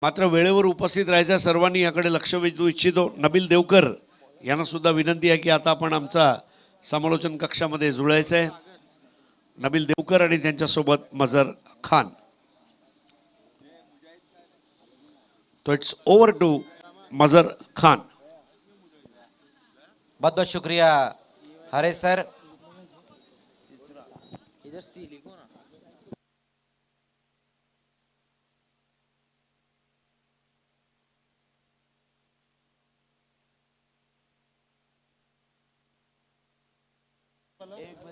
मात्र वेळेवर उपस्थित राहायचं, सर्वांनी याकडे लक्ष वेधू इच्छितो. नबील देवकर यांना सुद्धा विनंती आहे की आता आपण आमचा समालोचन कक्षामध्ये जुळायचं आहे. नबील देवकर आणि त्यांच्यासोबत मजर खान. तो इट्स ओव्हर टू मजर खान. बहुत बहुत शुक्रिया हरे सर. इधर सी लिखो ना.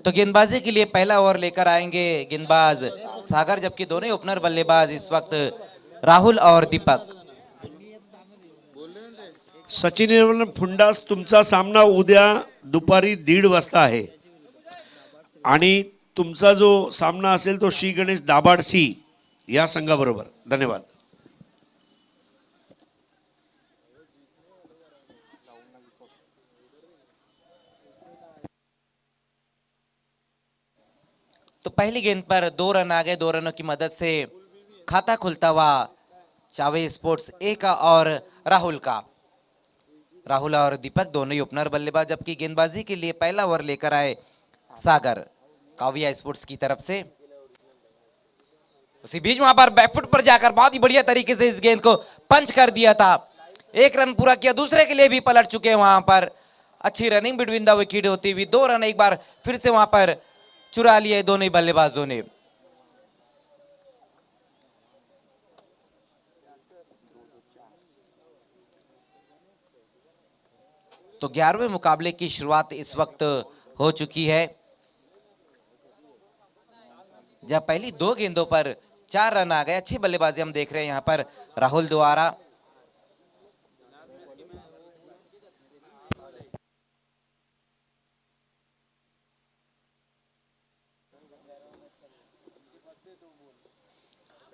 तो गेंदबाजी के लिए पहला ओवर लेकर आएंगे गेंदबाज सागर, जबकि दोनों ही ओपनर बल्लेबाज इस वक्त राहुल और दीपक. सचिन फुंडास, तुमचा सामना उद्या दुपारी 1:30 वाजता आहे आणि तुमचा जो सामना असेल तो श्री गणेश दाभाड सी या संघाबरोबर. धन्यवाद. तो पहली गेंद पर 2 रन आ गए. 2 रनों की मदद से खाता खुलता हुआ चावे स्पोर्ट्स ए का और राहुल का. राहुल और दीपक दोनों ही ओपनर बल्लेबाज, जबकि गेंदबाजी के लिए पहला ओवर लेकर आए सागर काविया स्पोर्ट्स की तरफ से. उसी बीच वहां पर बैकफुट पर जाकर बहुत ही बढ़िया तरीके से इस गेंद को पंच कर दिया था. 1 रन पूरा किया, दूसरे के लिए भी पलट चुके हैं वहां पर. अच्छी रनिंग बिटवीन द विकेट होती हुई 2 रन एक बार फिर से वहां पर चुरा लिए दोनों ही बल्लेबाजों ने. तो 11वें मुकाबले की शुरुआत इस वक्त हो चुकी है, जब पहली 2 गेंदों पर 4 रन आ गए. अच्छी बल्लेबाजी हम देख रहे हैं यहां पर राहुल द्वारा.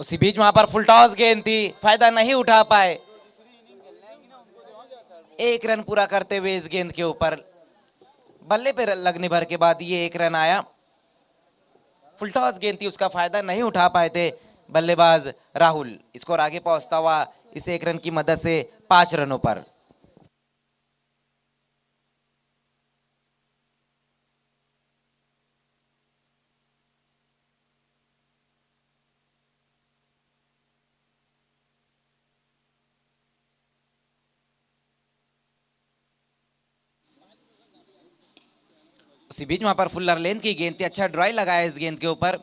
उसी बीच वहां पर फुल टॉस गेंद थी, फायदा नहीं उठा पाए. 1 रन पूरा करते हुए इस गेंद के ऊपर बल्ले पे लगने भर के बाद ये 1 रन आया. फुल टॉस गेंद थी, उसका फायदा नहीं उठा पाए थे बल्लेबाज राहुल. स्कोर आगे पहुंचता हुआ इस 1 रन की मदद से 5 रनों पर. उसी बीच वहां पर फुल्लर लेंथ की गेंद थी, अच्छा ड्राई लगाया इस गेंद के ऊपर.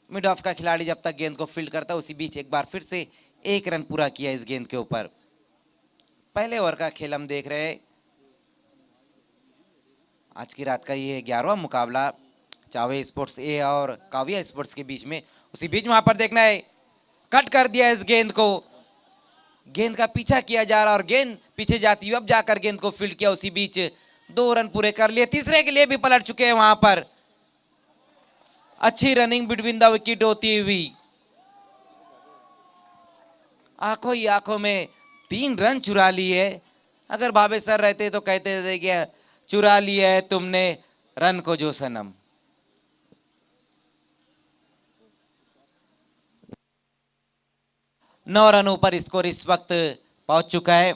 मिड ऑफ का खिलाड़ी जब तक गेंद को फील्ड करता उसी बीच एक बार फिर से 1 रन पूरा किया इस गेंद के ऊपर. पहले ओवर का खेल हम देख रहे हैं. आज की रात का ये 11वां मुकाबला चावे स्पोर्ट्स ए और काविया स्पोर्ट्स के बीच में. उसी बीच वहां पर देखना है, कट कर दिया इस गेंद को. गेंद का पीछा किया जा रहा और गेंद पीछे जाती हुई अब जाकर गेंद को फील्ड किया. उसी बीच 2 रन पूरे कर लिए. तीसरे के लिए भी पलट चुके हैं वहां पर. अच्छी रनिंग बिटवीन द विकेट होती हुई. आंखों ही आंखों में 3 रन चुरा लिए. अगर भावे सर रहते तो कहते थे कि चुरा लिया है तुमने रन को जो सनम. नौ रनों पर स्कोर इस वक्त पहुंच चुका है.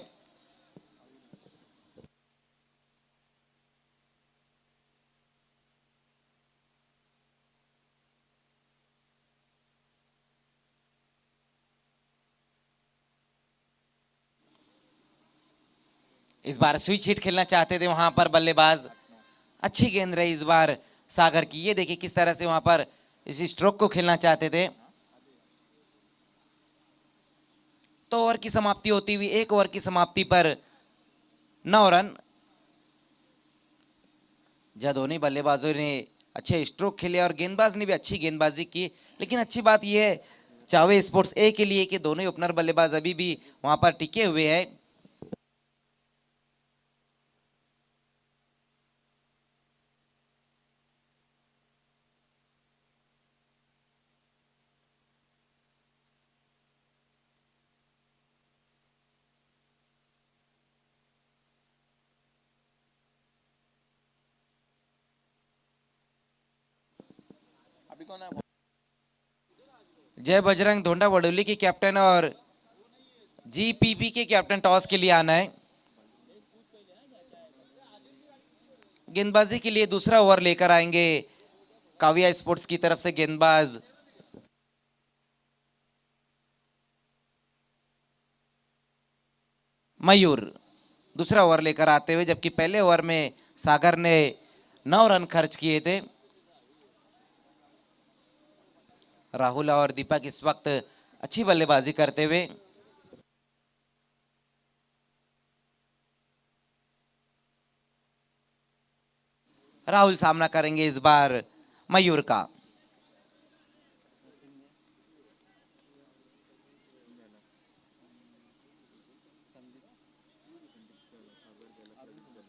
इस बार स्विच हिट खेलना चाहते थे वहां पर बल्लेबाज. अच्छी गेंद रही इस बार सागर की. ये देखिए किस तरह से वहां पर इस स्ट्रोक को खेलना चाहते थे. तो ओवर की समाप्ति होती हुई 1 ओवर की समाप्ति पर 9 रन. जब दोनों बल्लेबाजों ने अच्छे स्ट्रोक खेले और गेंदबाज ने भी अच्छी गेंदबाजी की. लेकिन अच्छी बात यह है चावे स्पोर्ट्स ए के लिए कि दोनों ही ओपनर बल्लेबाज अभी भी वहां पर टिके हुए हैं. जय बजरंग धोंडा वडोली के कैप्टन और जीपीपी के कैप्टन टॉस के लिए आना है। गेंदबाजी के लिए दूसरा ओवर लेकर आएंगे काविया स्पोर्ट्स की तरफ से गेंदबाज मयूर दूसरा ओवर लेकर आते हुए, जबकि पहले ओवर में सागर ने 9 रन खर्च किए थे। राहुल और दीपक इस वक्त अच्छी बल्लेबाजी करते हुए। राहुल सामना करेंगे इस बार मयूर का।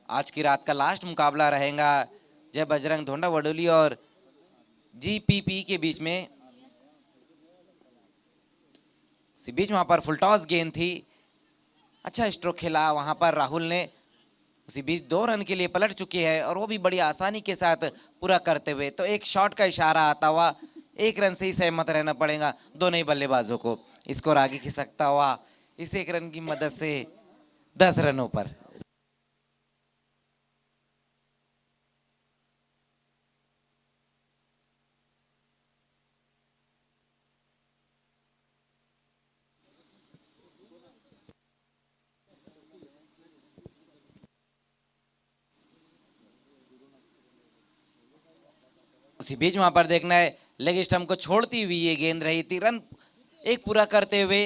आज की रात का लास्ट मुकाबला रहेगा जय बजरंग धोंडा वडोली और जीपीपी के बीच में। इसी बीच वहां पर फुल टॉस गेंद थी, अच्छा स्ट्रोक खेला वहां पर राहुल ने। उसी बीच 2 रन के लिए पलट चुकी है और वो भी बड़ी आसानी के साथ पूरा करते हुए। तो एक शॉट का इशारा आता हुआ 1 रन से ही सहमत रहना पड़ेगा दोनों ही बल्लेबाजों को। स्कोर आगे खिसकता हुआ इस 1 रन की मदद से 10 रनों पर। उसी बीच वहां पर देखना है लेग स्टंप को छोड़ती हुई ये गेंद रही थी, रन एक पूरा करते हुए।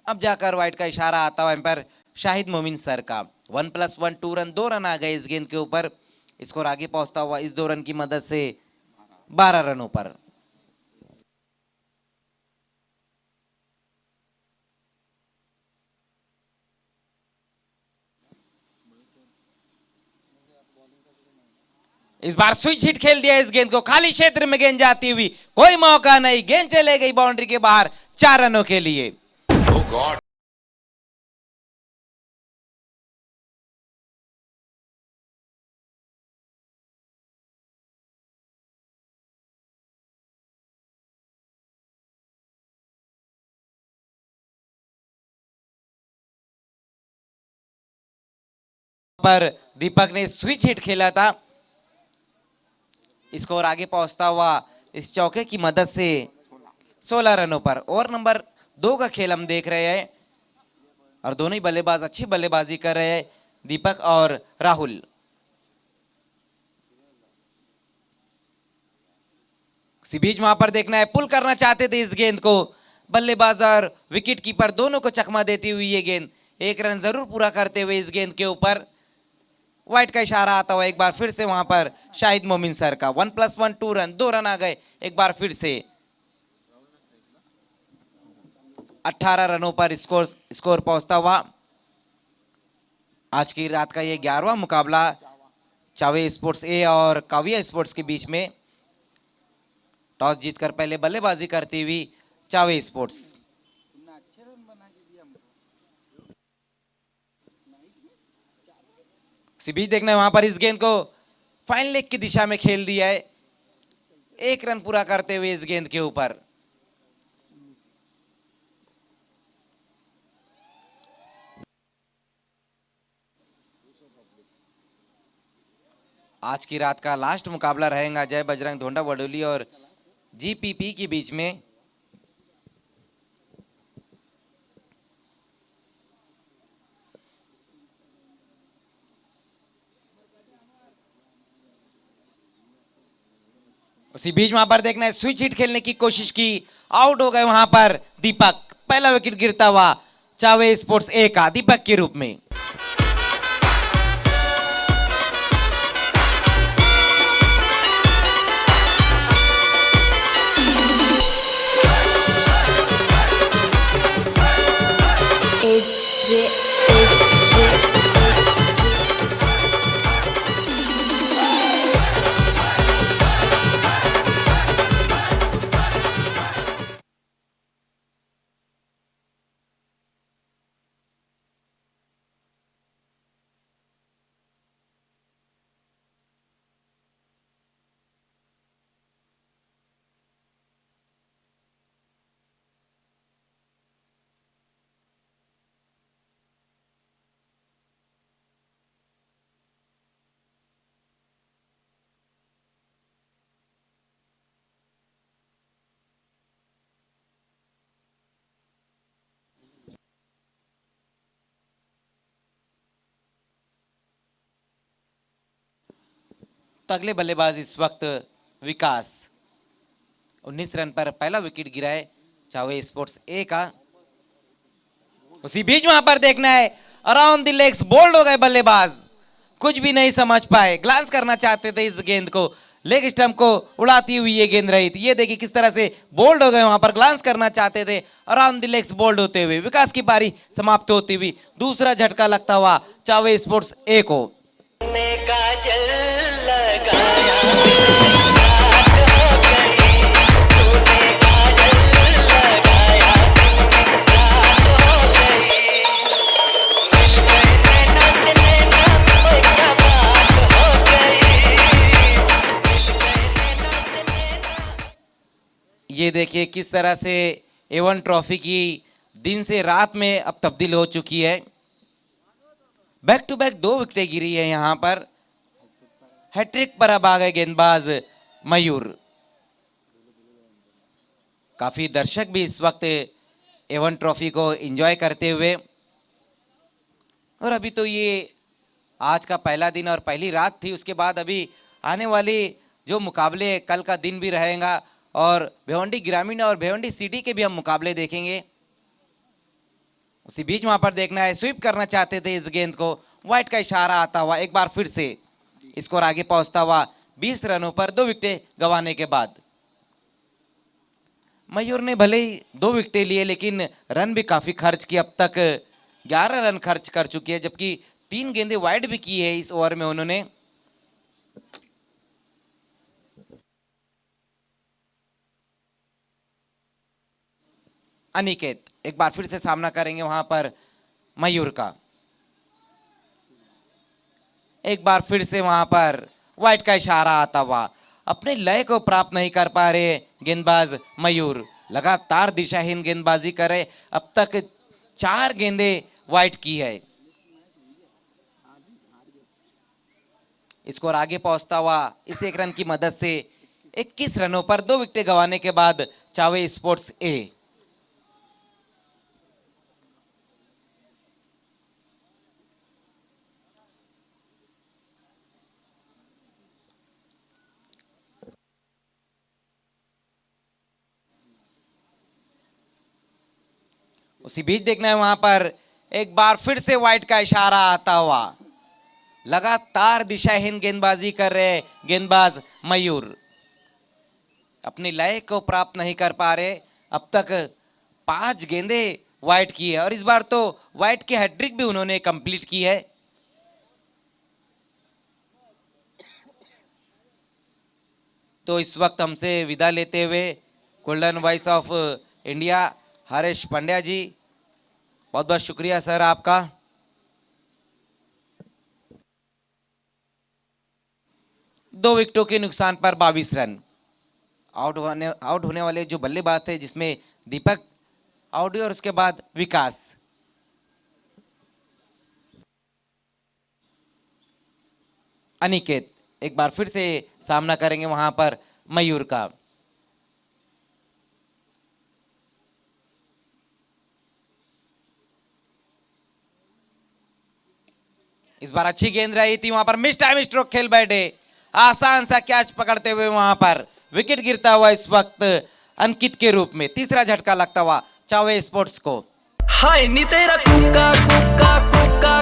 अब जाकर वाइड का इशारा आता हुआ एम्पायर शाहिद मोमिन सर का। 1+1 2 रन, 2 रन आ गए इस गेंद के ऊपर। स्कोर आगे पहुंचता हुआ इस 2 रन की मदद से 12 रनों पर। इस बार स्विच हिट खेल दिया इस गेंद को, खाली क्षेत्र में गेंद जाती हुई, कोई मौका नहीं, गेंद चले गई बाउंड्री के बाहर 4 रनों के लिए। Oh God. पर दीपक ने स्विच हिट खेला था। स्कोर आगे पहुंचता हुआ इस चौके की मदद से 16 रनों पर। ओवर नंबर 2 का खेल हम देख रहे हैं और दोनों ही बल्लेबाज अच्छी बल्लेबाजी कर रहे हैं, दीपक और राहुल। इसी बीच वहां पर देखना है पुल करना चाहते थे इस गेंद को, बल्लेबाज और विकेट कीपर दोनों को चकमा देती हुई ये गेंद। 1 रन जरूर पूरा करते हुए इस गेंद के ऊपर। वाइड का इशारा आता हुआ एक बार फिर से वहां पर शाहिद मोमिन सर का। 1+1 2 रन, 2 रन आ गए एक बार फिर से। 18 रनों पर स्कोर पहुंचता हुआ। आज की रात का ये 11वां मुकाबला चावे स्पोर्ट्स ए और काविया स्पोर्ट्स के बीच में। टॉस जीतकर पहले बल्लेबाजी करती हुई चावे स्पोर्ट्स। इसी बीच देखना है वहां पर इस गेंद को फाइन लेग की दिशा में खेल दिया है, 1 रन पूरा करते हुए इस गेंद के ऊपर। आज की रात का लास्ट मुकाबला रहेगा जय बजरंग धोंडा वडोली और जीपीपी के बीच में। उसी बीच वहां पर देखना है स्विच हिट खेलने की कोशिश की, आउट हो गए वहां पर दीपक। पहला विकेट गिरता हुआ चावे स्पोर्ट्स ए का दीपक के रूप में। अगले बल्लेबाज इस वक्त विकास 19 रन पर पहला विकेट गिरा है चावे स्पोर्ट्स ए का। उसी बीच वहां पर देखना है अराउंड द लेग्स बोल्ड हो गए बल्लेबाज, कुछ भी नहीं समझ पाए, ग्लांस करना चाहते थे इस गेंद को, लेग स्टंप को उड़ाती हुई ये गेंद रही थी। ये देखिए किस तरह से बोल्ड हो गए, वहां पर ग्लांस करना चाहते थे, अराउंड द लेग्स बोल्ड होते हुए विकास की पारी समाप्त होती हुई दूसरा झटका लगता हुआ चावे स्पोर्ट्स ए को। ये देखिए किस तरह से एवन ट्रॉफी की दिन से रात में अब तब्दील हो चुकी है। बैक टू बैक 2 विकेटें गिरी है यहां पर, हैट्रिक पर अब आ गए गेंदबाज मयूर। काफी दर्शक भी इस वक्त एवन ट्रॉफी को एंजॉय करते हुए, और अभी तो ये आज का पहला दिन और पहली रात थी, उसके बाद अभी आने वाली जो मुकाबले कल का दिन भी रहेगा और भिवंडी ग्रामीण और भिवंडी सिटी के भी हम मुकाबले देखेंगे। उसी बीच वहां पर देखना है स्वीप करना चाहते थे इस गेंद को, व्हाइट का इशारा आता हुआ एक बार फिर से स्कोर आगे पहुंचता हुआ 20 रनों पर 2 विकेटें गंवाने के बाद। मयूर ने भले ही 2 विकेटें लिए लेकिन रन भी काफी खर्च किए, अब तक 11 रन खर्च कर चुकी है, जबकि 3 गेंदें वाइड भी की है इस ओवर में उन्होंने। अनिकेत एक बार फिर से सामना करेंगे वहां पर मयूर का, एक बार फिर से वहां पर व्हाइट का इशारा आता हुआ, अपने लय को प्राप्त नहीं कर पा रहे गेंदबाज मयूर, लगातार दिशाहीन गेंदबाजी कर रहे, अब तक 4 गेंदें व्हाइट की है। स्कोर आगे पहुंचता हुआ इस 1 रन की मदद से 21 रनों पर 2 विकेटें गंवाने के बाद चावे स्पोर्ट्स ए। उसी बीच देखना है वहां पर एक बार फिर से व्हाइट का इशारा आता हुआ, लगातार दिशाहीन गेंदबाजी कर रहे गेंदबाज मयूर, अपनी लय को प्राप्त नहीं कर पा रहे, अब तक 5 गेंदें व्हाइट की है और इस बार तो व्हाइट की हैट्रिक भी उन्होंने कंप्लीट की है। तो इस वक्त हमसे विदा लेते हुए golden voice of India Harish Pandya ji, बहुत बहुत शुक्रिया सर आपका। दो विकेटों के नुकसान पर 22 रन। आउट होने वाले जो बल्लेबाज थे जिसमें दीपक आउट हुए और उसके बाद विकास। अनिकेत एक बार फिर से सामना करेंगे वहां पर मयूर का। इस बार अच्छी गेंद रही थी, वहां पर मिस टाइम स्ट्रोक खेल बैठे, आसान सा कैच पकड़ते हुए वहां पर विकेट गिरता हुआ इस वक्त अंकित के रूप में तीसरा झटका लगता हुआ चावे स्पोर्ट्स को। हाय नी तेरा कुक्का कुक्का कुक्का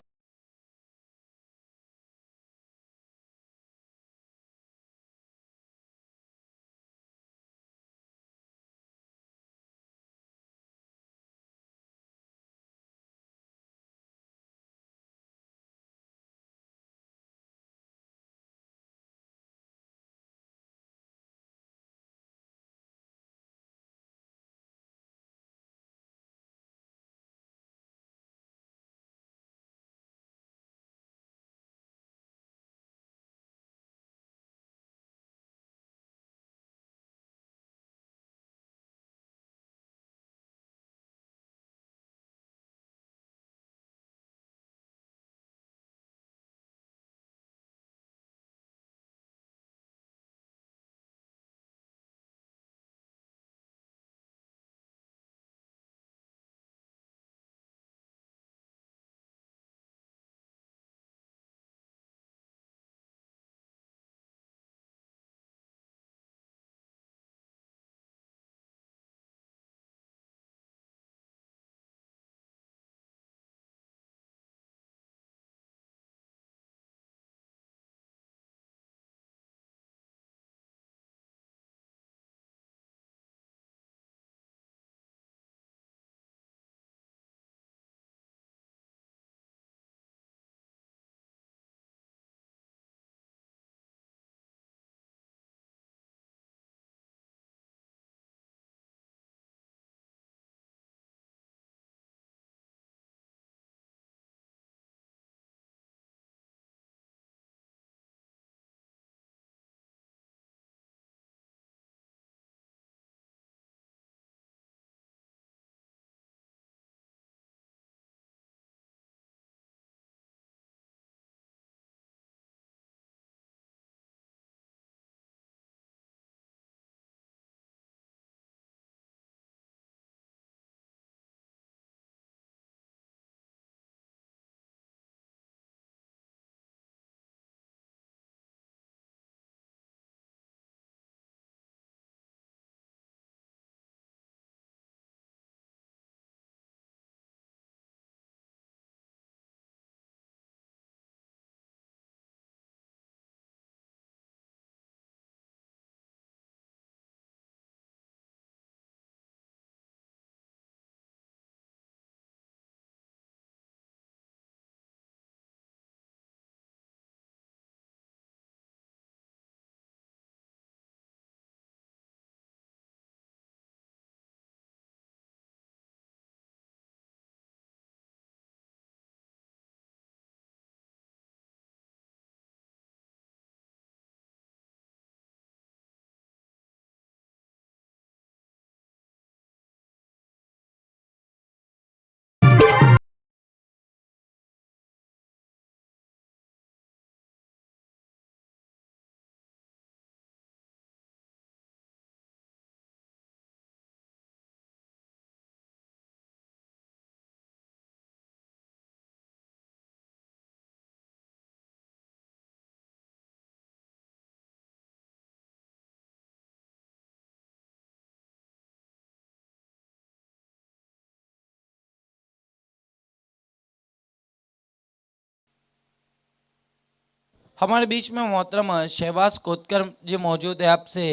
हमारे बीच में मोहतरम शहबाज कोतकर जी मौजूद है। आपसे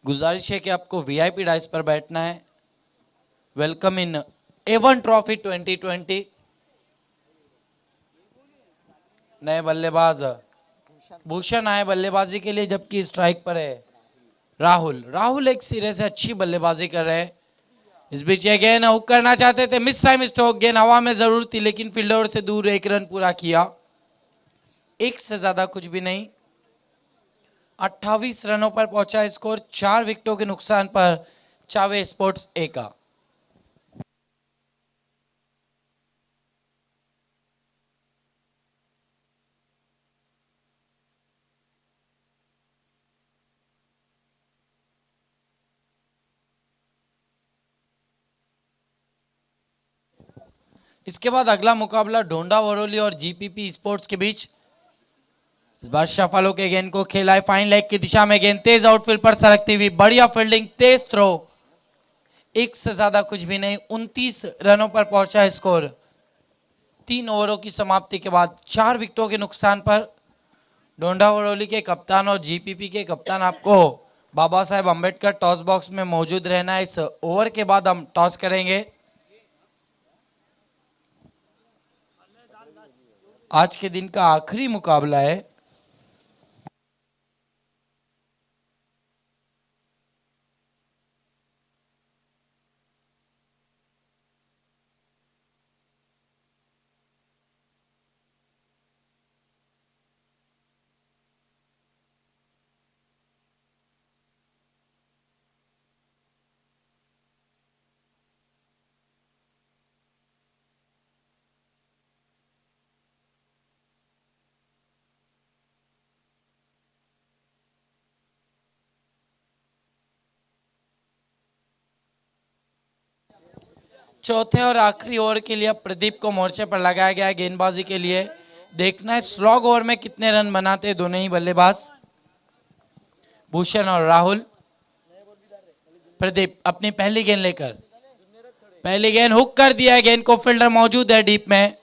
गुजारिश है कि आपको वीआईपी डाइस पर बैठना है। Welcome in A1 trophy 2020। नए बल्लेबाज भूषण आए बल्लेबाजी के लिए, जबकि स्ट्राइक पर है राहुल। राहुल एक सिरे से अच्छी बल्लेबाजी कर रहे हैं। इस बीच ये गेंद हुक करना चाहते थे, मिस टाइम स्ट्रोक। गेंद हवा में जरूर थी लेकिन फील्डर से दूर, एक रन पूरा किया। एक से ज्यादा कुछ भी नहीं। 28 रनों पर पहुंचा स्कोर, 4 विकेटों के नुकसान पर चावे स्पोर्ट्स ए का। इसके बाद अगला मुकाबला डोंडा वरोली और जीपीपी स्पोर्ट्स के बीच। इस बार शफालो के गेंद को खेला है फाइन लेग की दिशा में। गेंद तेज आउटफील्ड पर सरकती हुई, बढ़िया फील्डिंग, तेज थ्रो। एक से ज्यादा कुछ भी नहीं। 29 रनों पर पहुंचा स्कोर। 3 ओवरों की समाप्ति के बाद 4 विकेटों के नुकसान पर डोंडा वरोली के कप्तान और जीपीपी के कप्तान, आपको बाबा साहेब अंबेडकर टॉस बॉक्स में मौजूद रहना है। इस ओवर के बाद हम टॉस करेंगे। आज के दिन का आखिरी मुकाबला है। चौथे और आखिरी ओवर के लिए प्रदीप को मोर्चे पर लगाया गया है गेंदबाजी के लिए। देखना है स्लॉग ओवर में कितने रन बनाते हैं दोनों ही बल्लेबाज, भूषण और राहुल। प्रदीप अपनी पहली गेंद लेकर, पहली गेंद हुक कर दिया है। गेंद को फील्डर मौजूद है डीप में,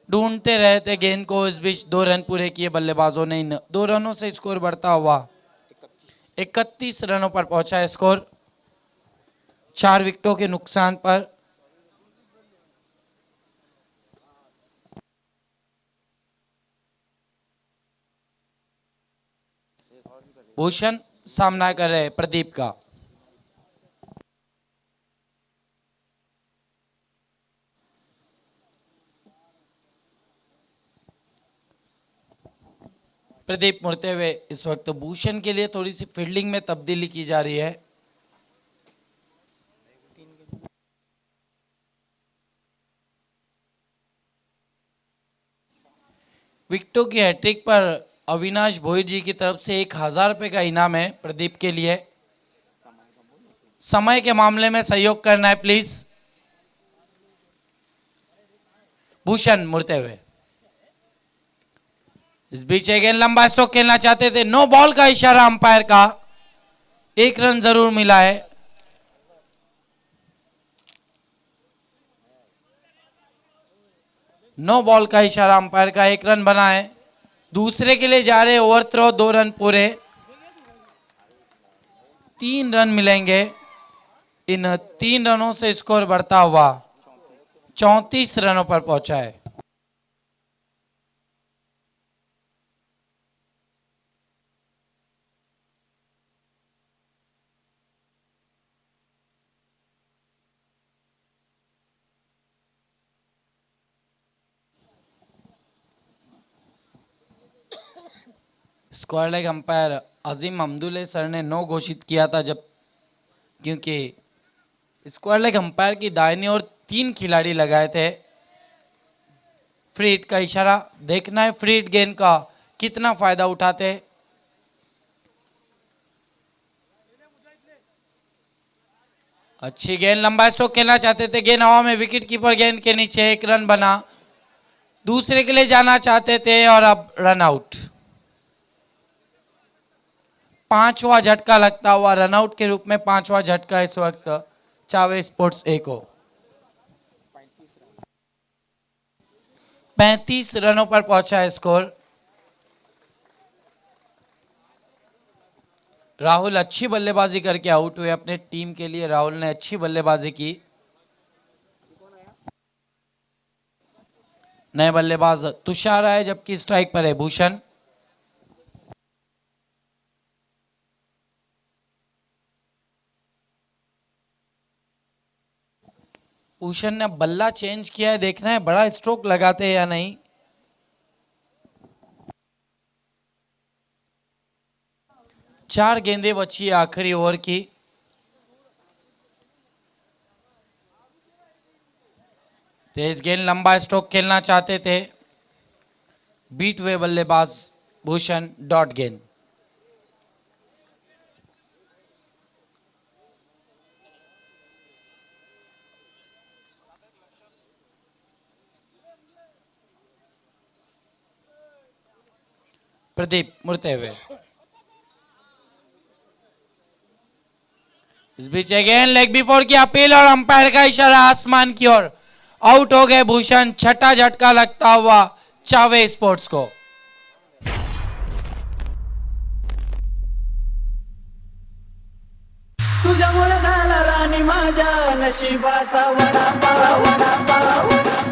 ढूंढते रहे थे गेंद को। इस बीच 2 रन पूरे किए बल्लेबाजों ने। इन 2 रनों से स्कोर बढ़ता हुआ 31 रनों पर पहुंचा है स्कोर, 4 विकेटों के नुकसान पर। भूषण सामना कर रहे प्रदीप का। प्रदीप मुड़ते हुए, इस वक्त भूषण के लिए थोड़ी सी फील्डिंग में तब्दीली की जा रही है। विकेटों की हैट्रिक पर अविनाश भोईर जी की तरफ से 1000 रुपए का इनाम है प्रदीप के लिए। समय के मामले में सहयोग करना है प्लीज। भूषण मुड़ते हुए, इस बीच एक लंबा स्ट्रोक खेलना चाहते थे, नो बॉल का इशारा अंपायर का। 1 रन जरूर मिला है। नो बॉल का इशारा अंपायर का, 1 रन बना है। दूसरे के लिए जा रहे ओवर थ्रो, 2 रन पूरे, 3 रन मिलेंगे। इन 3 रनों से स्कोर बढ़ता हुआ 34 रनों पर पहुंचा है। स्क्वायर लेग अंपायर अजीम अब्दुल्ले सर ने नो घोषित किया था, जब क्योंकि स्क्वायर लेग अंपायर की दाहिनी ओर 3 खिलाड़ी लगाए थे। फ्री हिट का इशारा। देखना है फ्री हिट गेंद का कितना फायदा उठाते। अच्छी गेंद, लंबा स्ट्रोक खेलना चाहते थे, गेंद हवा में, विकेट कीपर गेंद के नीचे, 1 रन बना। दूसरे के लिए जाना चाहते थे और अब रन आउट। 5वां झटका लगता हुआ रनआउट के रूप में 5वां झटका इस वक्त चावे स्पोर्ट्स ए को। 35 रनों पर पहुंचा है स्कोर। राहुल अच्छी बल्लेबाजी करके आउट हुए। अपने टीम के लिए राहुल ने अच्छी बल्लेबाजी की। नए बल्लेबाज तुषार आए, जबकि स्ट्राइक पर है भूषण। भूषण ने बल्ला चेंज किया है, देखना है बड़ा स्ट्रोक लगाते हैं या नहीं। चार गेंदें बची है आखिरी ओवर की। तेज गेंद, लंबा स्ट्रोक खेलना चाहते थे, बीट हुए बल्लेबाज भूषण। डॉट गेंद। प्रदीप मुड़ते हुए। इस बीच अगेन लेग बिफोर की अपील और अंपायर का इशारा आसमान की ओर। आउट हो गए भूषण। छठा झटका लगता हुआ चावे स्पोर्ट्स को। तुझ्यामुळे झाला राणी माझ्या नशिबाचा वडापाव वडापाव वडापाव.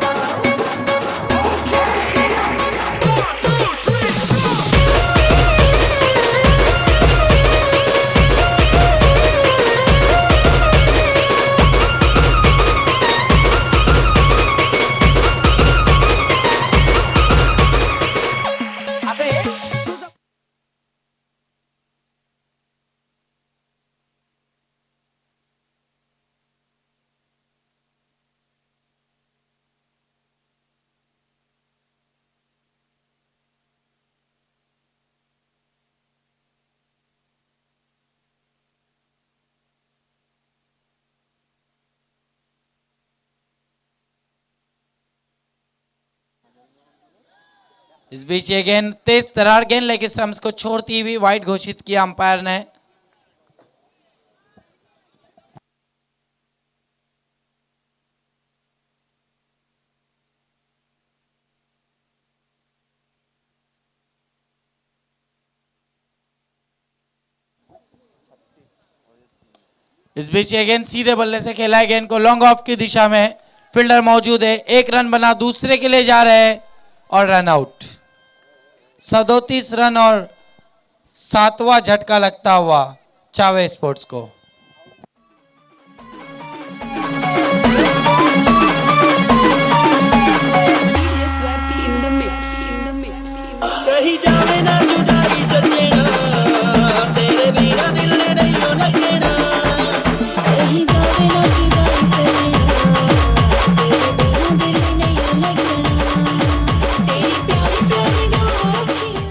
इस बीच ये गेंद तेज तरार गेंद, लेकिन स्टंप्स को छोड़ती हुई वाइड घोषित किया अंपायर ने। इस बीच ये गेंद सीधे बल्ले से खेला है। गेंद को लॉन्ग ऑफ की दिशा में, फील्डर मौजूद है। एक रन बना, दूसरे के लिए जा रहे हैं और रन आउट। 37 रन और 7वां झटका लगता हुआ चावे स्पोर्ट्स को। सही जावे ना जुदाई सजना तेरे बिना दिल ने नहीं हो लगना. सही जावे ना जुदाई सजना तेरे बिना दिल ने नहीं हो लगना. तेरी प्यारी प्यारी आँखियाँ.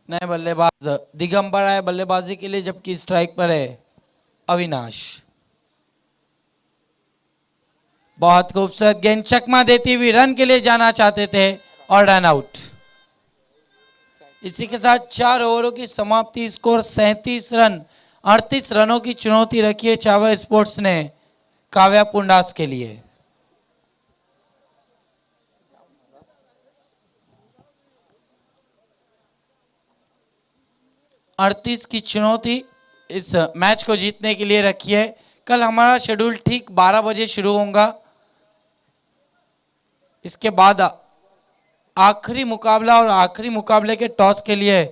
नए बल्लेबाज दिगंबर आए बल्लेबाजी के लिए, जबकि स्ट्राइक पर है अविनाश। बहुत खूबसूरत गेंद, चकमा देती हुई रन के लिए जाना चाहते थे और रन आउट। इसी के साथ 4 ओवरों की समाप्ति। Score 37 run. 38 रनों की चुनौती रखी है चावा स्पोर्ट्स ने काव्या पुंडास के लिए। अड़तीस की चुनौती इस मैच को जीतने के लिए रखी है। कल हमारा शेड्यूल ठीक 12 बजे शुरू होगा। इसके बाद आखिरी मुकाबला, और आखिरी मुकाबले के टॉस के लिए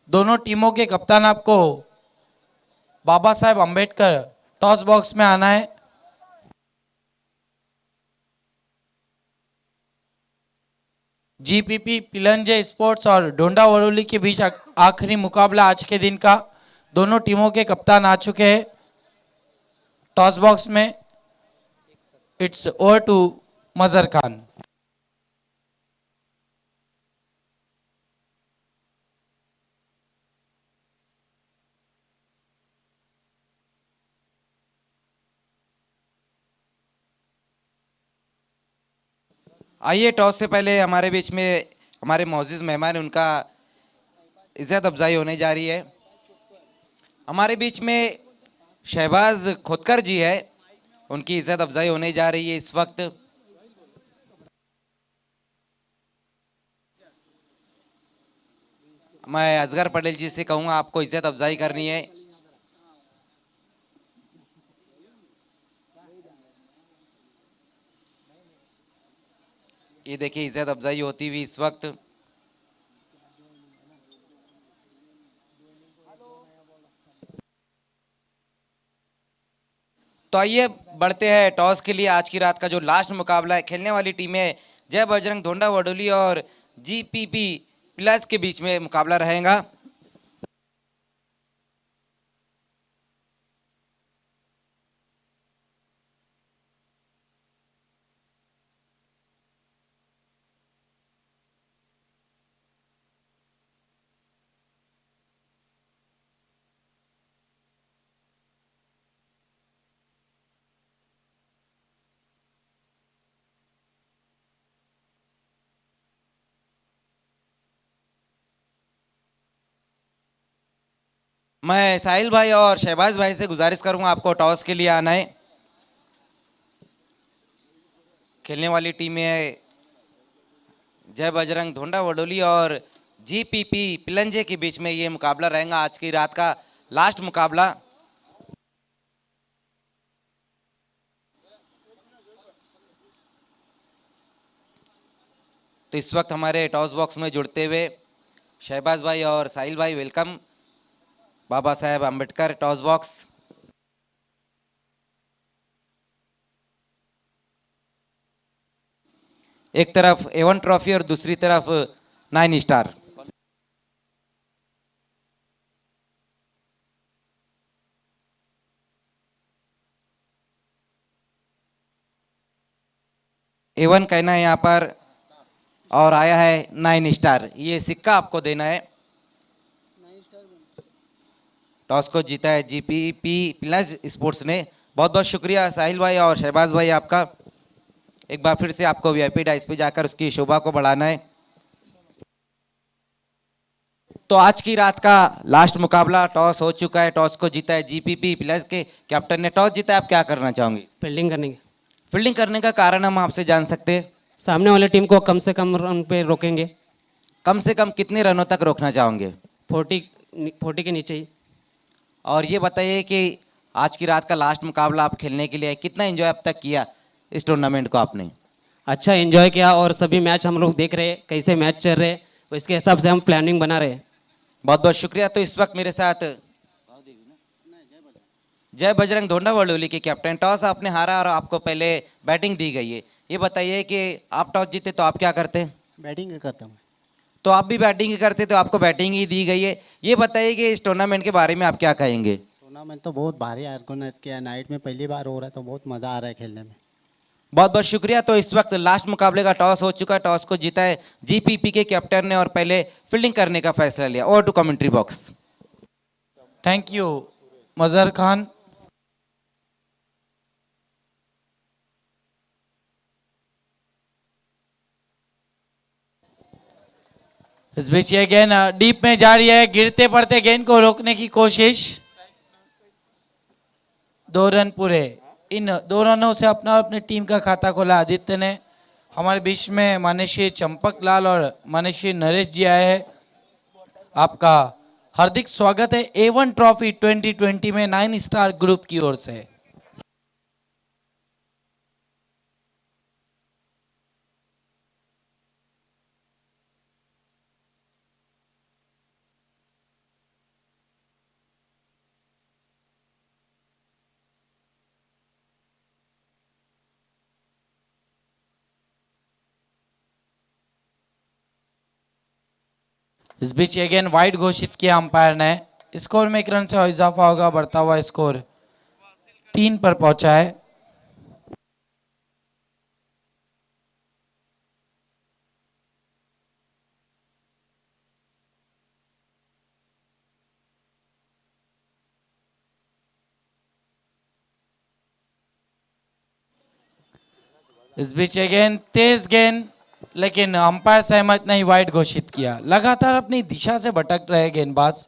दोनों टीमों के कप्तान आपको बाबा साहेब अंबेडकर टॉस बॉक्स में आना है। जीपीपी पिलंजे स्पोर्ट्स और डोंडा वरोली के बीच आखिरी मुकाबला आज के दिन का। दोनों टीमों के कप्तान आ चुके हैं टॉस बॉक्स में। इट्स ओवर टू मजर खान। आइए, टॉस से पहले हमारे बीच में हमारे मौजूद मेहमान, उनका इज्जत अफजाई होने जा रही है। हमारे बीच में शहबाज खोदकर जी है, उनकी इज्जत अफजाई होने जा रही है इस वक्त। मैं असगर पटेल जी से कहूंगा आपको इज्जत अफजाई करनी है। ये देखिए इज्जत अफजाई होती हुई इस वक्त। तो आइए बढ़ते हैं टॉस के लिए। आज की रात का जो लास्ट मुकाबला है, खेलने वाली टीमें जय बजरंग धोंडा वडोली और जीपीपी प्लस के बीच में मुकाबला रहेगा। मैं साहिल भाई और शहबाज भाई से गुजारिश करूंगा आपको टॉस के लिए आना है। खेलने वाली टीमें है जय बजरंग धोंडा वडोली और जीपीपी पिलंजे के बीच में ये मुकाबला रहेगा, आज की रात का लास्ट मुकाबला। तो इस वक्त हमारे टॉस बॉक्स में जुड़ते हुए शहबाज भाई और साहिल भाई, welcome. Baba Saheb Ambedkar toss box. एक तरफ A1 ट्रॉफी और दूसरी तरफ 9 स्टार। A1 कहना है यहाँ पर और आया है 9 स्टार। ये सिक्का आपको देना है। टॉस को जीता है जीपीपी प्लस स्पोर्ट्स ने। बहुत बहुत शुक्रिया साहिल भाई और शहबाज भाई आपका। एक बार फिर से आपको वीआईपी डाइस पे जाकर उसकी शोभा को बढ़ाना है। तो आज की रात का लास्ट मुकाबला टॉस हो चुका है। टॉस को जीता है जीपीपी प्लस के कैप्टन ने। टॉस जीता है, आप क्या करना चाहोगे? फील्डिंग करनी है। फील्डिंग करने का कारण हम आपसे जान सकते हैं? सामने वाले टीम को कम से कम रन पे रोकेंगे। कम से कम कितने रनों तक रोकना चाहोगे? 40 के नीचे ही। और ये बताइए कि आज की रात का लास्ट मुकाबला आप खेलने के लिए कितना एंजॉय अब तक किया इस टूर्नामेंट को आपने? अच्छा एंजॉय किया और सभी मैच हम लोग देख रहे हैं कैसे मैच चल रहे हैं, इसके हिसाब से हम प्लानिंग बना रहे हैं। बहुत बहुत शुक्रिया। तो इस वक्त मेरे साथ जय बजरंग धोंडा वडोली के कैप्टन। टॉस आपने हारा और आपको पहले बैटिंग दी गई है। ये बताइए कि आप टॉस जीते तो आप क्या करते? बैटिंग करता हूँ। तो आप भी बैटिंग ही करते, तो आपको बैटिंग ही दी गई है। ये बताइए कि इस टूर्नामेंट के बारे में आप क्या कहेंगे? टूर्नामेंट तो बहुत भारी ऑर्गेनाइज किया, नाइट में पहली बार हो रहा है तो बहुत मज़ा आ रहा है खेलने में। बहुत बहुत शुक्रिया। तो इस वक्त लास्ट मुकाबले का टॉस हो चुका है। टॉस को जीता है जीपीपी के कैप्टन ने और पहले फील्डिंग करने का फैसला लिया। और to commentary box. Thank you Mazhar Khan. इस बीच ये गेंद डीप में जा रही है, गिरते पड़ते गेंद को रोकने की कोशिश। 2 रन पूरे। इन 2 रनों से अपनी टीम का खाता खोला आदित्य ने। हमारे बीच में माननीय चंपक लाल और माननीय नरेश जी आए हैं। आपका हार्दिक स्वागत है A1 ट्रॉफी 2020 में 9 स्टार ग्रुप की ओर से। इस बीच अगेन वाइड घोषित किया अंपायर ने। स्कोर में 1 रन से इजाफा होगा, बढ़ता हुआ स्कोर 3 पर पहुंचा है। इस बीच अगेन तेज गेंद, लेकिन अंपायर सहमत नहीं, वाइड घोषित किया। लगातार अपनी दिशा से भटक रहे गेंदबाज।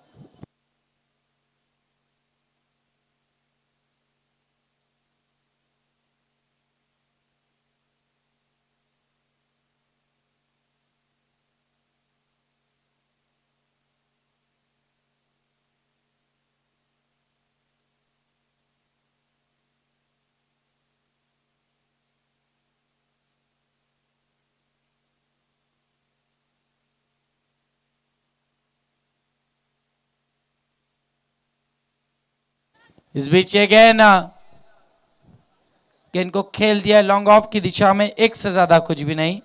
इस बीच ये गेंद गेंद को खेल दिया लॉन्ग ऑफ की दिशा में, एक से ज्यादा कुछ भी नहीं।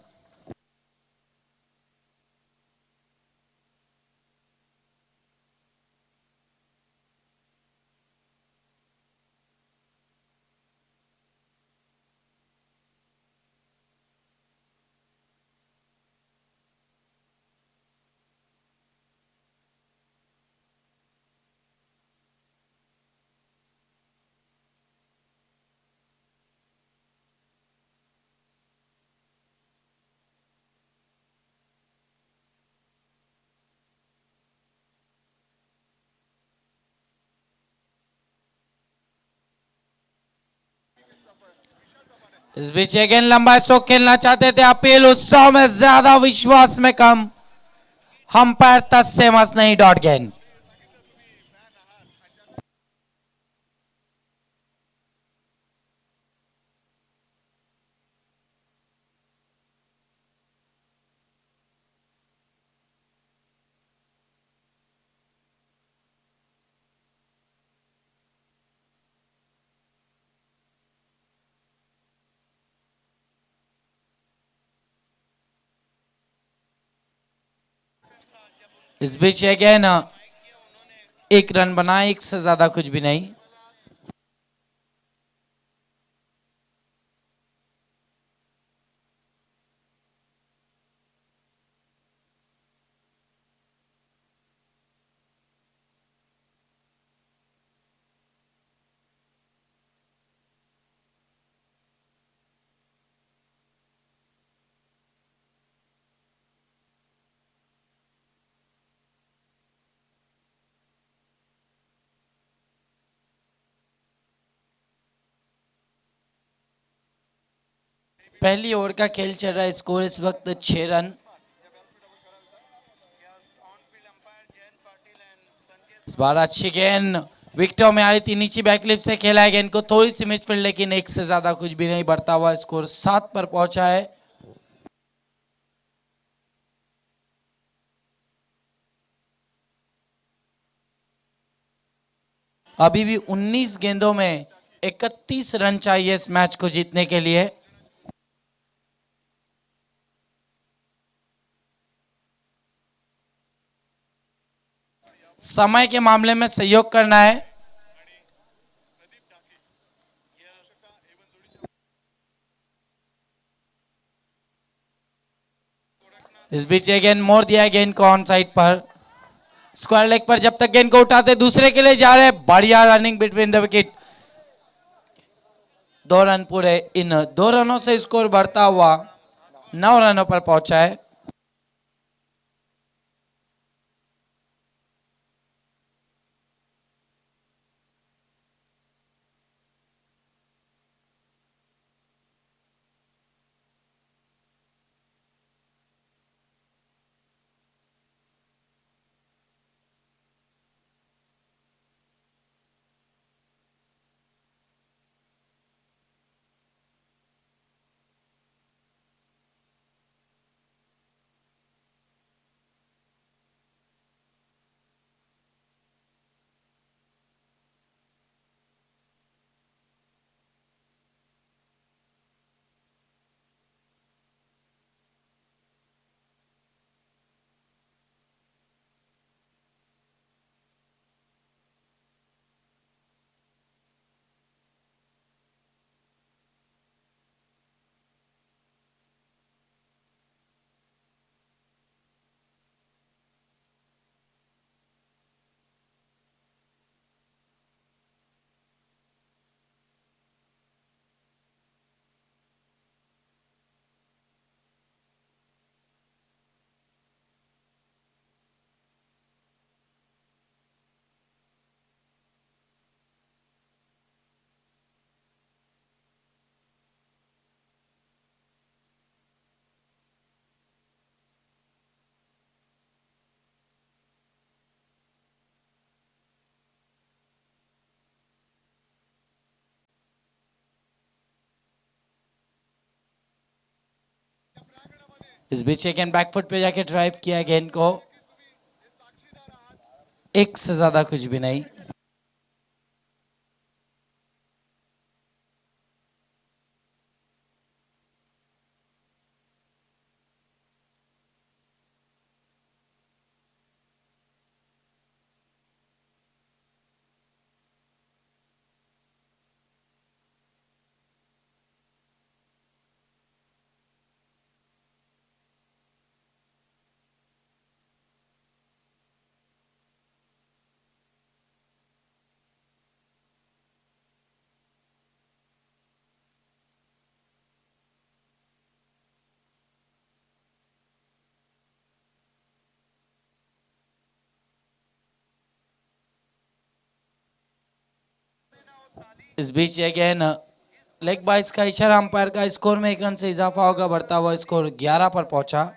इस बीच ये गेंद लंबा स्ट्रोक खेलना चाहते थे अपील, उत्साह में ज्यादा विश्वास में कम, अंपायर तस से मस नहीं, डॉट गेंद। इस बीच ये गेंद एक रन बनाए, एक से ज्यादा कुछ भी नहीं। पहली ओवर का खेल चल रहा है, स्कोर इस वक्त 6 रन। इस बार अच्छी गेंद विकेटों में आ रही थी, नीचे बैकलिप से खेला है गेंद को, थोड़ी सी मिसफील्ड, लेकिन एक से ज्यादा कुछ भी नहीं, बढ़ता हुआ स्कोर 7 पर पहुंचा है। अभी भी 19 गेंदों में 31 रन चाहिए इस मैच को जीतने के लिए। समय के मामले में सहयोग करना है। इस बीच ये गेंद मोड़ दिया गेंद को ऑन साइड पर, स्क्वायर लेग पर जब तक गेंद को उठाते दूसरे के लिए जा रहे, बढ़िया running between the wicket, 2 run पूरे, इन 2 रनों से स्कोर बढ़ता हुआ 9 रनों पर पहुंचा है। इस बीच एक गेंद बैकफुट पे जाके ड्राइव किया गेंद को, एक से ज्यादा कुछ भी नहीं। इस बीच अगेन लेग बाइस का इशारा अंपायर का, स्कोर में 1 रन से इजाफा होगा, बढ़ता हुआ स्कोर 11 पर पहुंचा।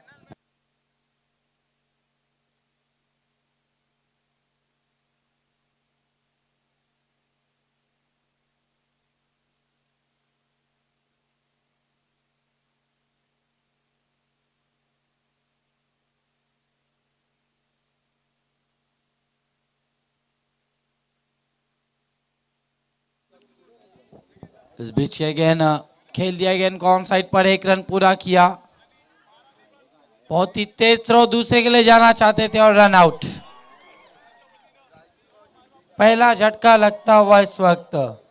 इस बीच अगेन खेल दिया अगेन को ऑन साइड पर, 1 रन पूरा किया। बहुत ही तेज थ्रो, दूसरे के लिए जाना चाहते थे और रन आउट। पहला झटका लगता हुआ इस वक्त।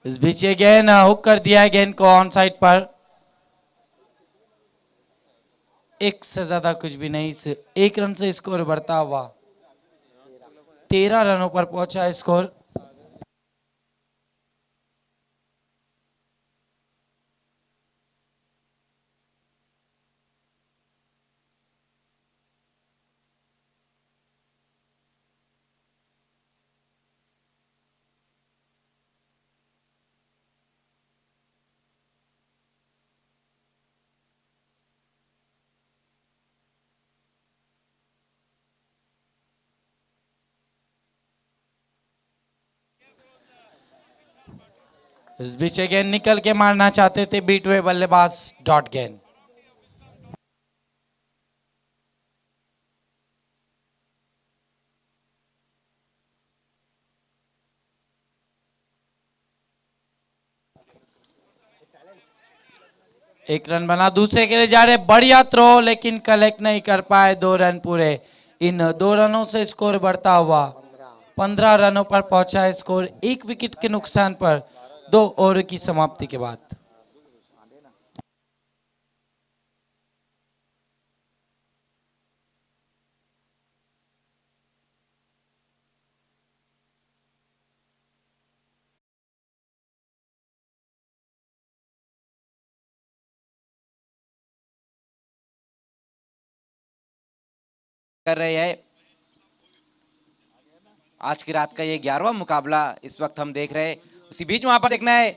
इस बीच अगेन हुक कर दिया है गेंद को ऑन साइड पर। 1 से ज्यादा कुछ भी नहीं, 1 रन से स्कोर बढ़ता हुआ 13 रनों पर पहुंचा स्कोर। इस बीच अगेन निकल के मारना चाहते थे बीट हुए बल्लेबाज, डॉट गेंद। एक रन बना, दूसरे के लिए जा रहे, बढ़िया थ्रो लेकिन कलेक्ट नहीं कर पाए, 2 रन पूरे। इन 2 रनों से स्कोर बढ़ता हुआ 15 रनों पर पहुंचा स्कोर, 1 विकेट के नुकसान पर 2 ओवर की समाप्ति के बाद। कर रहे हैं आज की रात का ये 11वां मुकाबला इस वक्त हम देख रहे हैं। उसी बीच वहां पर देखना है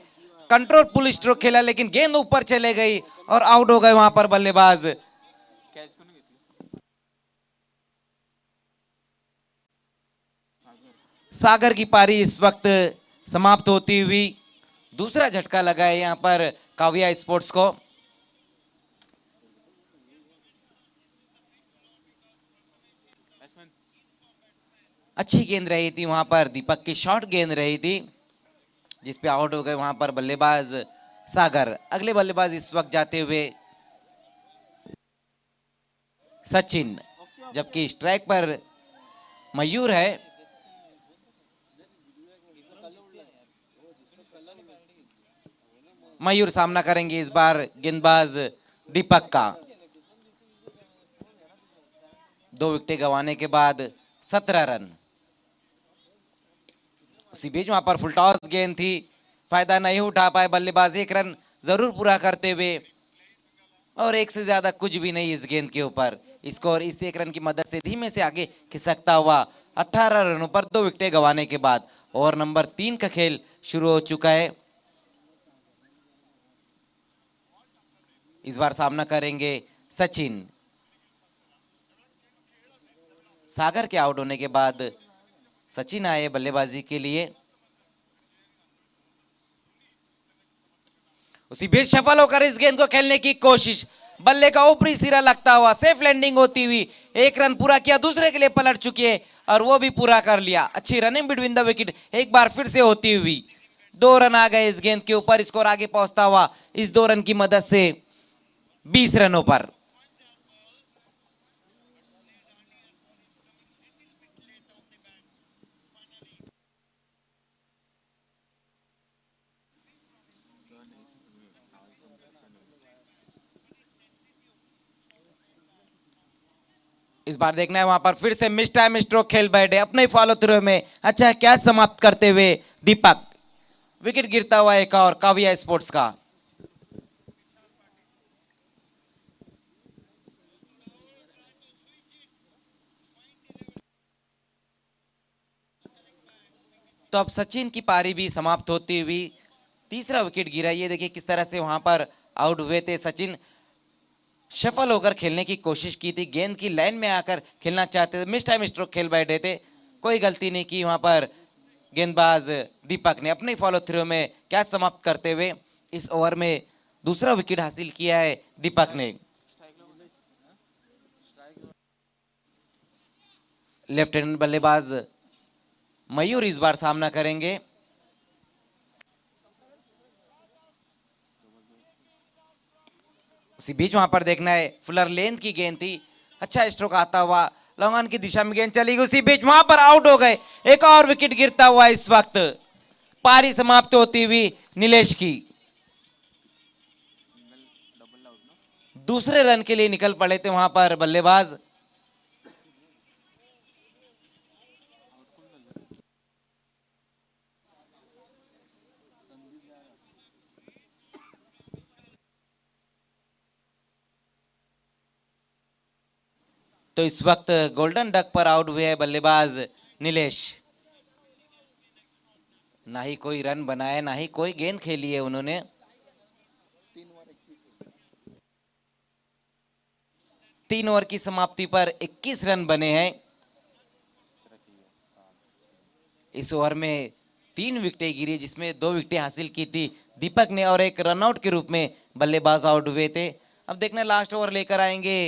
कंट्रोल पुल स्ट्रोक खेला, लेकिन गेंद ऊपर चले गई और आउट हो गए वहां पर बल्लेबाज। सागर की पारी इस वक्त समाप्त होती हुई, दूसरा झटका लगा है यहां पर काव्या स्पोर्ट्स को। अच्छी गेंद रही थी वहां पर, दीपक की शॉर्ट गेंद रही थी जिस पे आउट हो गए वहां पर बल्लेबाज सागर। अगले बल्लेबाज इस वक्त जाते हुए सचिन, जबकि स्ट्राइक पर मयूर है। मयूर सामना करेंगे इस बार गेंदबाज दीपक का। 2 विकेट गंवाने के बाद 17 रन। उसी बीच वहां पर फुल टॉस गेंद थी, फायदा नहीं उठा पाए बल्लेबाज, 1 रन जरूर पूरा करते हुए, और 1 से ज्यादा कुछ भी नहीं इस गेंद के ऊपर। स्कोर इस 1 रन की मदद से धीमे से आगे खिसकता हुआ 18 रनों पर 2 विकेट गंवाने के बाद ओवर नंबर 3 का खेल शुरू हो चुका है। इस बार सामना करेंगे सचिन। सागर के आउट होने के बाद सचिन आए बल्लेबाजी के लिए। उसी बीच सफल होकर इस गेंद को खेलने की कोशिश, बल्ले का ऊपरी सिरा लगता हुआ सेफ लैंडिंग होती हुई एक रन पूरा किया, दूसरे के लिए पलट चुके हैं और वो भी पूरा कर लिया। अच्छी रनिंग बिटवीन द विकेट एक बार फिर से होती हुई 2 रन आ गए इस गेंद के ऊपर। स्कोर आगे पहुंचता हुआ इस 2 रन की मदद से 20 रनों पर। इस बार देखना है वहां पर फिर से मिस टाइम स्ट्रोक खेल बैठे अपने फॉलो थ्रू में अच्छा कैच समाप्त करते हुए दीपक। विकेट गिरता हुआ एक और काविया स्पोर्ट्स का। तो अब सचिन की पारी भी समाप्त होती हुई तीसरा विकेट गिरा। ये देखिए किस तरह से वहां पर आउट हुए थे सचिन। सफल होकर खेलने की कोशिश की थी, गेंद की लाइन में आकर खेलना चाहते थे, मिस टाइम स्ट्रोक खेल बैठे थे, कोई गलती नहीं की वहां पर गेंदबाज दीपक ने। अपने फॉलो थ्रू में कैच समाप्त करते हुए इस ओवर में दूसरा विकेट हासिल किया है दीपक ने। लेफ्ट हैंड बल्लेबाज मयूर इस बार सामना करेंगे। उसी बीच वहां पर देखना है फुलर लेंथ की गेंद थी, अच्छा स्ट्रोक आता हुआ लॉन्ग ऑन की दिशा में गेंद चली गई, उसी बीच वहां पर आउट हो गए। एक और विकेट गिरता हुआ इस वक्त पारी समाप्त होती हुई नीलेश की। दूसरे रन के लिए निकल पड़े थे वहां पर बल्लेबाज। तो इस वक्त गोल्डन डक पर आउट हुए हैं बल्लेबाज नीलेश। ना ही कोई रन बनाया, ना ही कोई गेंद खेली है उन्होंने। तीन ओवर की समाप्ति पर 21 रन बने हैं। इस ओवर में 3 विकेटें गिरी, जिसमें 2 विकेटें हासिल की थी दीपक ने और एक रनआउट के रूप में बल्लेबाज आउट हुए थे। अब देखना लास्ट ओवर लेकर आएंगे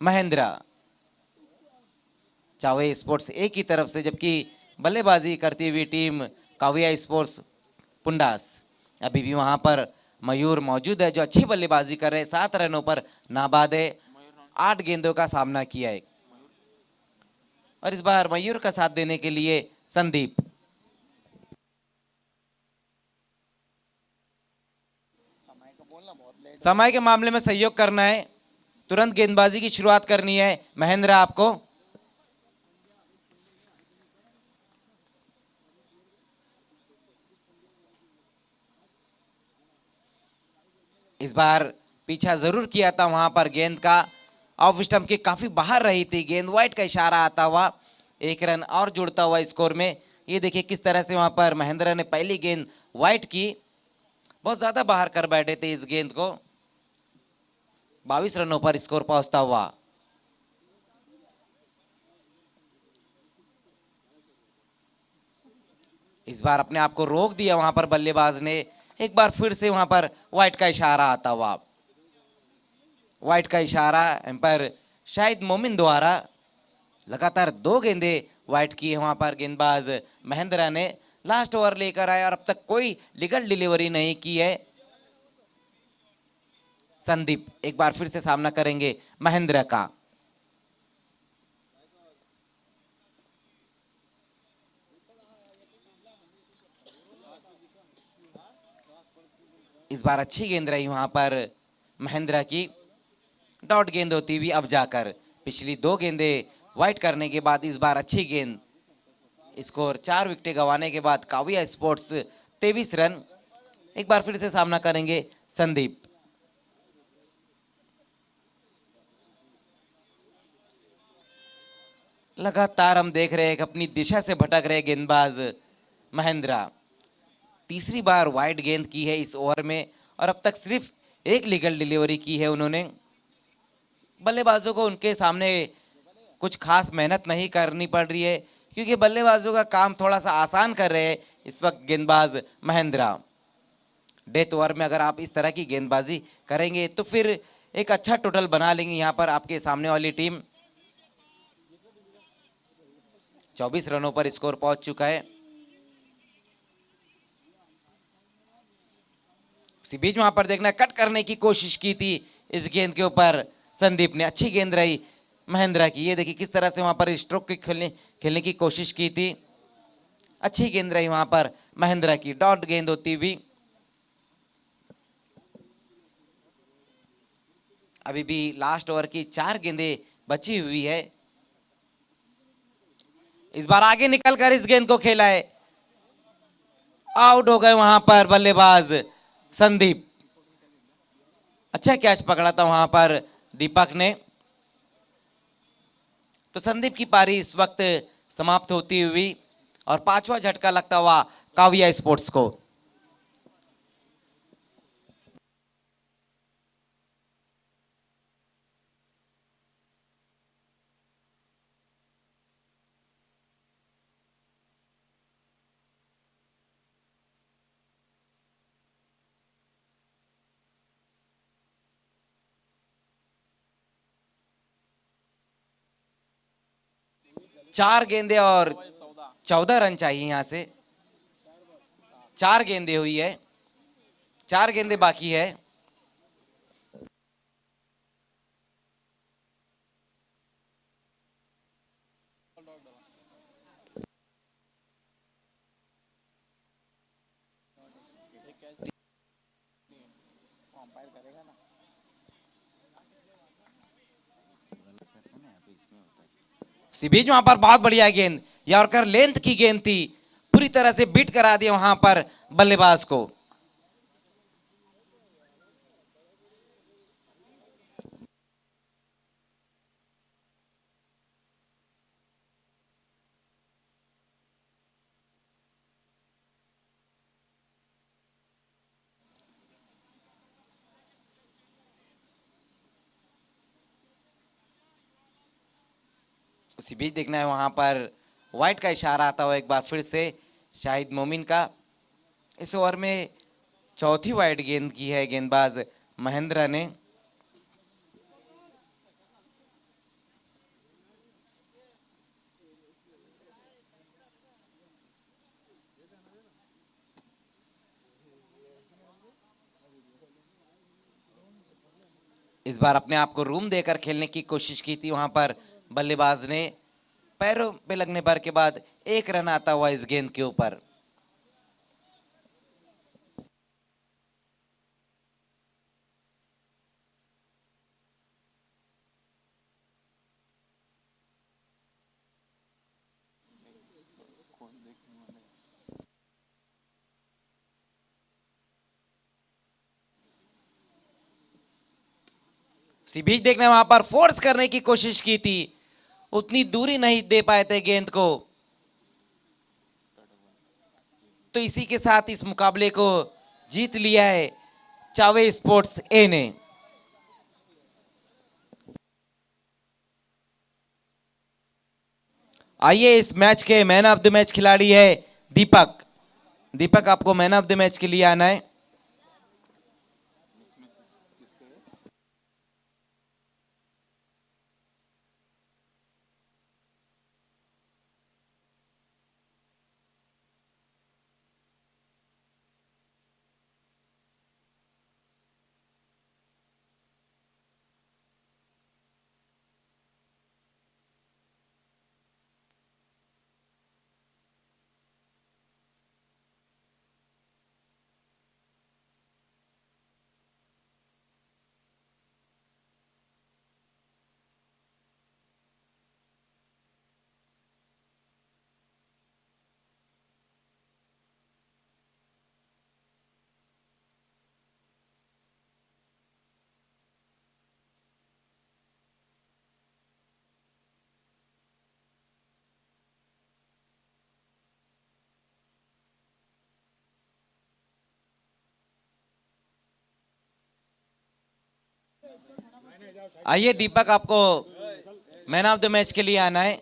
महेंद्रा चावे स्पोर्ट्स ए की तरफ से, जबकि बल्लेबाजी करती हुई टीम काविया स्पोर्ट्स पुंडास। अभी भी वहां पर मयूर मौजूद है जो अच्छी बल्लेबाजी कर रहे हैं। 7 रनों पर नाबाद है, 8 गेंदों का सामना किया है। और इस बार मयूर का साथ देने के लिए संदीप। समय के मामले में सहयोग करना है, तुरंत गेंदबाजी की शुरुआत करनी है महेंद्र आपको। इस बार पीछा जरूर किया था वहां पर गेंद का, ऑफ स्टंप के काफी बाहर रही थी गेंद, वाइट का इशारा आता हुआ 1 रन और जुड़ता हुआ स्कोर में। ये देखिए किस तरह से वहां पर महेंद्र ने पहली गेंद वाइट की, बहुत ज्यादा बाहर कर बैठे थे इस गेंद को। 22 रनों पर स्कोर पहुंचता हुआ। इस बार अपने आप को रोक दिया वहां पर बल्लेबाज ने। एक बार फिर से वहां पर वाइट का इशारा आता हुआ, वाइट का इशारा एम्पायर शाहिद मोमिन द्वारा। लगातार 2 गेंदे वाइट की है वहां पर गेंदबाज महेंद्रा ने। लास्ट ओवर लेकर आए और अब तक कोई लीगल डिलीवरी नहीं की है। संदीप एक बार फिर से सामना करेंगे महेंद्र का। इस बार अच्छी गेंद रही वहां पर महेंद्र की, डॉट गेंद होती हुई अब जाकर पिछली 2 गेंदे वाइट करने के बाद इस बार अच्छी गेंद। स्कोर 4 विकेटें गंवाने के बाद काविया स्पोर्ट्स 23 रन। एक बार फिर से सामना करेंगे संदीप। लगातार हम देख रहे हैं कि अपनी दिशा से भटक रहे गेंदबाज महेंद्रा। तीसरी बार वाइड गेंद की है इस ओवर में और अब तक सिर्फ 1 लीगल डिलीवरी की है उन्होंने। बल्लेबाजों को उनके सामने कुछ खास मेहनत नहीं करनी पड़ रही है, क्योंकि बल्लेबाजों का काम थोड़ा सा आसान कर रहे हैं इस वक्त गेंदबाज महेंद्रा। डेथ ओवर में अगर आप इस तरह की गेंदबाजी करेंगे तो फिर एक अच्छा टोटल बना लेंगे यहाँ पर आपके सामने वाली टीम। 24 रनों पर स्कोर पहुंच चुका है। इसी बीच वहां पर देखना, कट करने की कोशिश की थी इस गेंद के ऊपर संदीप ने, अच्छी गेंद रही महेंद्रा की। ये देखिए किस तरह से वहां पर स्ट्रोक की खेलने की कोशिश की थी, अच्छी गेंद रही वहां पर महेंद्रा की, डॉट गेंद होती हुई। अभी भी लास्ट ओवर की 4 गेंदें बची हुई है। इस बार आगे निकलकर इस गेंद को खेला है, आउट हो गए वहां पर बल्लेबाज संदीप। अच्छा कैच पकड़ा था वहां पर दीपक ने। तो संदीप की पारी इस वक्त समाप्त होती हुई और 5वां झटका लगता हुआ काविया स्पोर्ट्स को। चार गेंदे और 14 रन चाहिए यहां से। 4 गेंदे हुई है, 4 गेंदे बाकी है। इसी बीच वहां पर बहुत बढ़िया गेंद, यॉर्कर लेंथ की गेंद थी, पूरी तरह से बीट करा दिया वहां पर बल्लेबाज को। उसी बीच देखना है वहां पर व्हाइट का इशारा आता हुआ एक बार फिर से शाहिद मोमिन का। इस ओवर में चौथी वाइड गेंद की है गेंदबाज महेंद्र ने। इस बार अपने आप को रूम देकर खेलने की कोशिश की थी वहां पर बल्लेबाज ने, पैरों पे लगने पर के बाद 1 रन आता हुआ इस गेंद के ऊपर। इसी बीच देखना वहां पर फोर्स करने की कोशिश की थी, उतनी दूरी नहीं दे पाए थे गेंद को। तो इसी के साथ इस मुकाबले को जीत लिया है चावे स्पोर्ट्स ए ने। आइए, इस मैच के मैन ऑफ द मैच खिलाड़ी है दीपक। दीपक, आपको मैन ऑफ द मैच के लिए आना है। आइए दीपक, आपको मैन ऑफ द मैच के लिए आना है।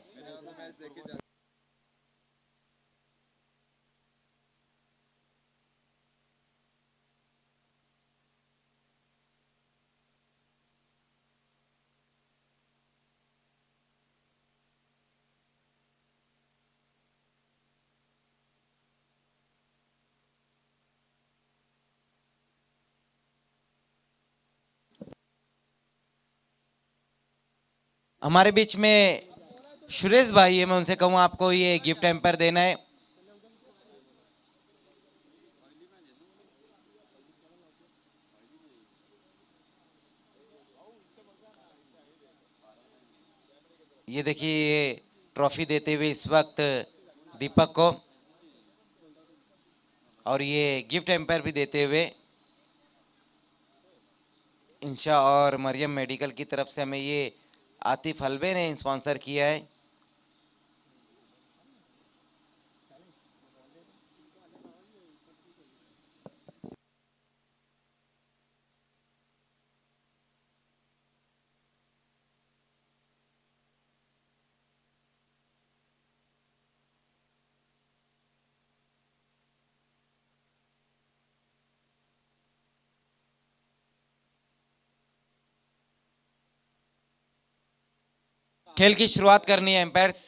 हमारे बीच में सुरेश भाई है, मैं उनसे कहूँ आपको ये गिफ्ट एम्पायर देना है। ये देखिए ये ट्रॉफी देते हुए इस वक्त दीपक को, और ये गिफ्ट एम्पायर भी देते हुए इंशा और मरियम मेडिकल की तरफ से हमें ये आतिफ हलवे ने स्पॉन्सर किया है। खेल की शुरुआत करनी है एम्पायर्स।